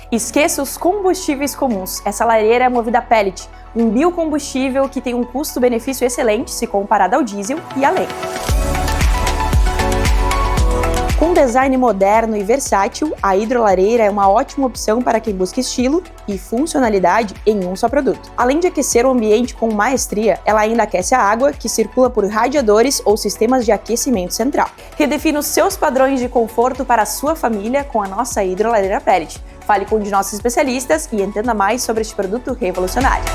Esqueça os combustíveis comuns. Essa lareira é movida a pellet, um biocombustível que tem um custo-benefício excelente se comparado ao diesel e a lenha. Com design moderno e versátil, a hidrolareira é uma ótima opção para quem busca estilo e funcionalidade em um só produto. Além de aquecer o ambiente com maestria, ela ainda aquece a água, que circula por radiadores ou sistemas de aquecimento central. Redefina os seus padrões de conforto para a sua família com a nossa hidrolareira pellet. Fale com um de nossos especialistas e entenda mais sobre este produto revolucionário.